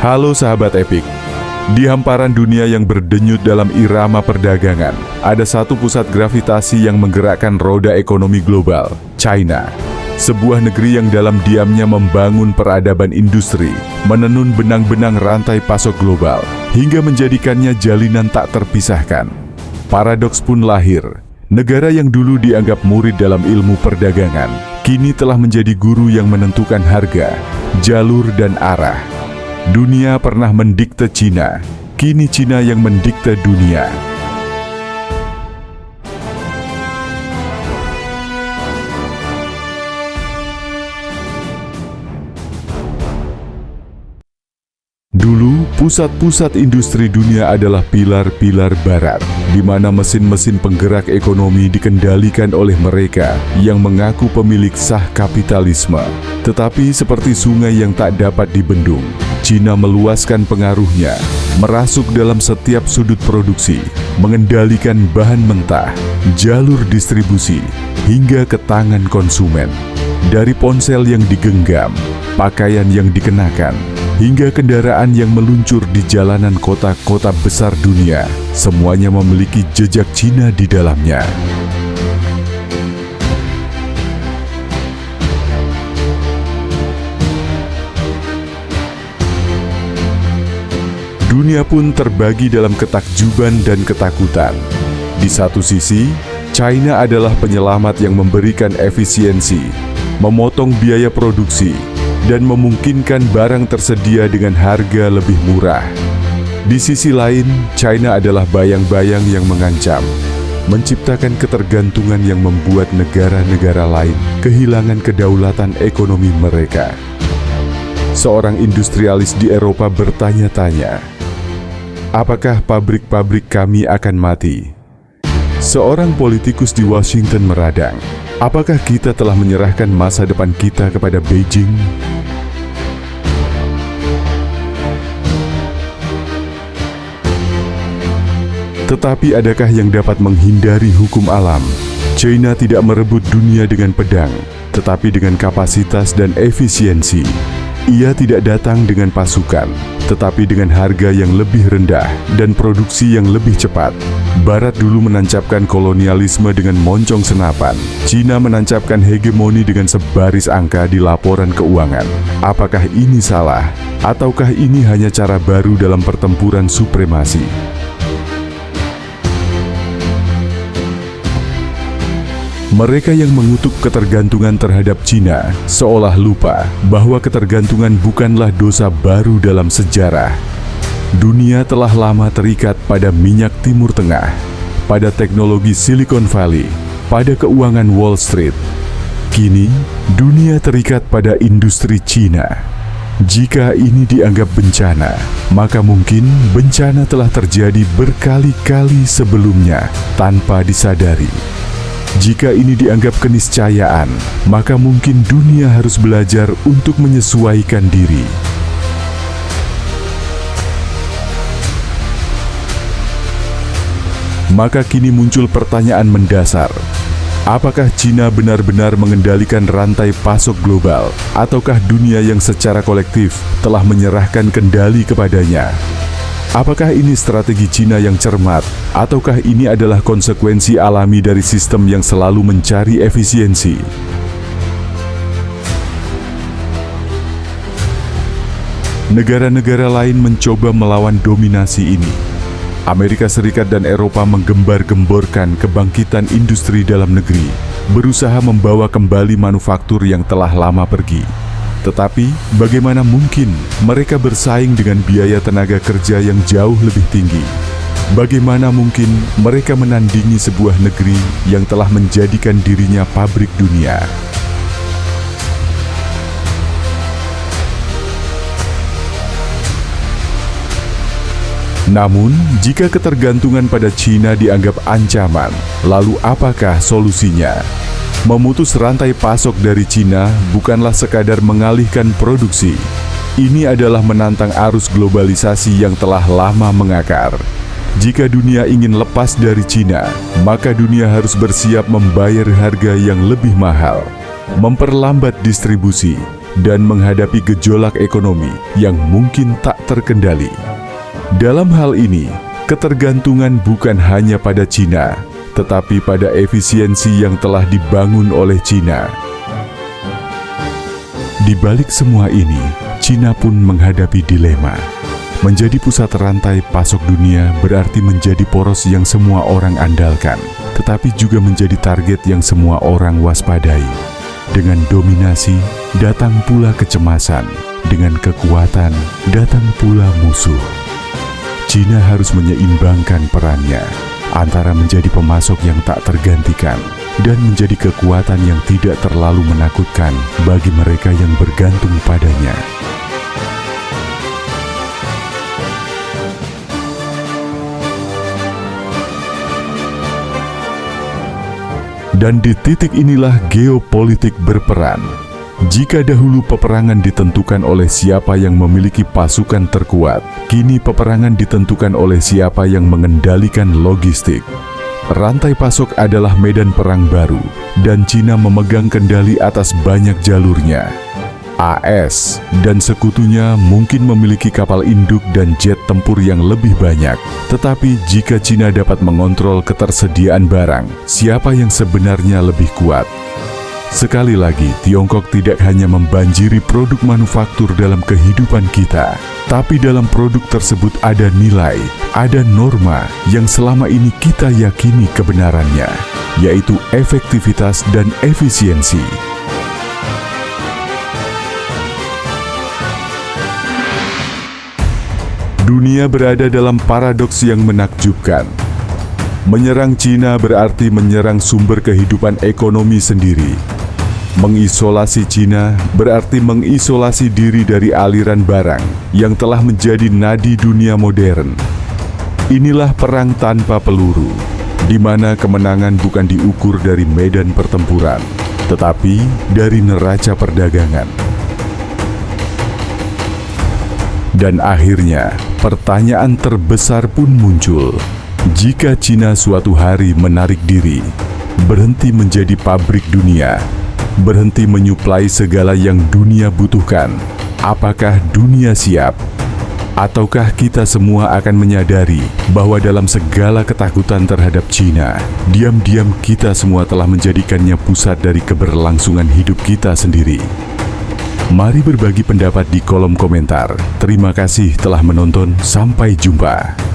Halo sahabat Epik. Di hamparan dunia yang berdenyut dalam irama perdagangan, ada satu pusat gravitasi yang menggerakkan roda ekonomi global, China. Sebuah negeri yang dalam diamnya membangun peradaban industri, menenun benang-benang rantai pasok global, hingga menjadikannya jalinan tak terpisahkan. Paradoks pun lahir. Negara yang dulu dianggap murid dalam ilmu perdagangan, kini telah menjadi guru yang menentukan harga, jalur dan arah. Dunia pernah mendikte Cina, kini Cina yang mendikte dunia. Dulu, pusat-pusat industri dunia adalah pilar-pilar barat, di mana mesin-mesin penggerak ekonomi dikendalikan oleh mereka yang mengaku pemilik sah kapitalisme. Tetapi seperti sungai yang tak dapat dibendung, Cina meluaskan pengaruhnya, merasuk dalam setiap sudut produksi, mengendalikan bahan mentah, jalur distribusi, hingga ke tangan konsumen. Dari ponsel yang digenggam, pakaian yang dikenakan, hingga kendaraan yang meluncur di jalanan kota-kota besar dunia, semuanya memiliki jejak Cina di dalamnya. Dunia pun terbagi dalam ketakjuban dan ketakutan. Di satu sisi, China adalah penyelamat yang memberikan efisiensi, memotong biaya produksi, dan memungkinkan barang tersedia dengan harga lebih murah. Di sisi lain, China adalah bayang-bayang yang mengancam, menciptakan ketergantungan yang membuat negara-negara lain kehilangan kedaulatan ekonomi mereka. Seorang industrialis di Eropa bertanya-tanya, apakah pabrik-pabrik kami akan mati? Seorang politikus di Washington meradang, apakah kita telah menyerahkan masa depan kita kepada Beijing? Tetapi adakah yang dapat menghindari hukum alam? China tidak merebut dunia dengan pedang, tetapi dengan kapasitas dan efisiensi. Ia tidak datang dengan pasukan, tetapi dengan harga yang lebih rendah dan produksi yang lebih cepat. Barat dulu menancapkan kolonialisme dengan moncong senapan. Cina menancapkan hegemoni dengan sebaris angka di laporan keuangan. Apakah ini salah? Ataukah ini hanya cara baru dalam pertempuran supremasi? Mereka yang mengutuk ketergantungan terhadap Cina seolah lupa bahwa ketergantungan bukanlah dosa baru dalam sejarah. Dunia telah lama terikat pada minyak Timur Tengah, pada teknologi Silicon Valley, pada keuangan Wall Street. Kini, dunia terikat pada industri Cina. Jika ini dianggap bencana, maka mungkin bencana telah terjadi berkali-kali sebelumnya tanpa disadari. Jika ini dianggap keniscayaan, maka mungkin dunia harus belajar untuk menyesuaikan diri. Maka kini muncul pertanyaan mendasar. Apakah Cina benar-benar mengendalikan rantai pasok global, ataukah dunia yang secara kolektif telah menyerahkan kendali kepadanya? Apakah ini strategi Cina yang cermat, ataukah ini adalah konsekuensi alami dari sistem yang selalu mencari efisiensi? Negara-negara lain mencoba melawan dominasi ini. Amerika Serikat dan Eropa menggembar-gemborkan kebangkitan industri dalam negeri, berusaha membawa kembali manufaktur yang telah lama pergi. Tetapi, bagaimana mungkin mereka bersaing dengan biaya tenaga kerja yang jauh lebih tinggi? Bagaimana mungkin mereka menandingi sebuah negeri yang telah menjadikan dirinya pabrik dunia? Namun, jika ketergantungan pada Cina dianggap ancaman, lalu apakah solusinya? Memutus rantai pasok dari Cina bukanlah sekadar mengalihkan produksi. Ini adalah menantang arus globalisasi yang telah lama mengakar. Jika dunia ingin lepas dari Cina, maka dunia harus bersiap membayar harga yang lebih mahal, memperlambat distribusi, dan menghadapi gejolak ekonomi yang mungkin tak terkendali. Dalam hal ini, ketergantungan bukan hanya pada Cina, tetapi pada efisiensi yang telah dibangun oleh Cina. Di balik semua ini, Cina pun menghadapi dilema. Menjadi pusat rantai pasok dunia berarti menjadi poros yang semua orang andalkan, tetapi juga menjadi target yang semua orang waspadai. Dengan dominasi, datang pula kecemasan. Dengan kekuatan, datang pula musuh. Cina harus menyeimbangkan perannya antara menjadi pemasok yang tak tergantikan dan menjadi kekuatan yang tidak terlalu menakutkan bagi mereka yang bergantung padanya. Dan di titik inilah geopolitik berperan. Jika dahulu peperangan ditentukan oleh siapa yang memiliki pasukan terkuat, kini peperangan ditentukan oleh siapa yang mengendalikan logistik. Rantai pasok adalah medan perang baru, dan Cina memegang kendali atas banyak jalurnya. AS dan sekutunya mungkin memiliki kapal induk dan jet tempur yang lebih banyak. Tetapi jika Cina dapat mengontrol ketersediaan barang, siapa yang sebenarnya lebih kuat? Sekali lagi, Tiongkok tidak hanya membanjiri produk manufaktur dalam kehidupan kita, tapi dalam produk tersebut ada nilai, ada norma yang selama ini kita yakini kebenarannya, yaitu efektivitas dan efisiensi. Dunia berada dalam paradoks yang menakjubkan. Menyerang Cina berarti menyerang sumber kehidupan ekonomi sendiri. Mengisolasi Cina berarti mengisolasi diri dari aliran barang yang telah menjadi nadi dunia modern. Inilah perang tanpa peluru, di mana kemenangan bukan diukur dari medan pertempuran, tetapi dari neraca perdagangan. Dan akhirnya, pertanyaan terbesar pun muncul. Jika Cina suatu hari menarik diri, berhenti menjadi pabrik dunia, berhenti menyuplai segala yang dunia butuhkan, apakah dunia siap? Ataukah kita semua akan menyadari bahwa dalam segala ketakutan terhadap Cina, diam-diam kita semua telah menjadikannya pusat dari keberlangsungan hidup kita sendiri? Mari berbagi pendapat di kolom komentar. Terima kasih telah menonton, sampai jumpa.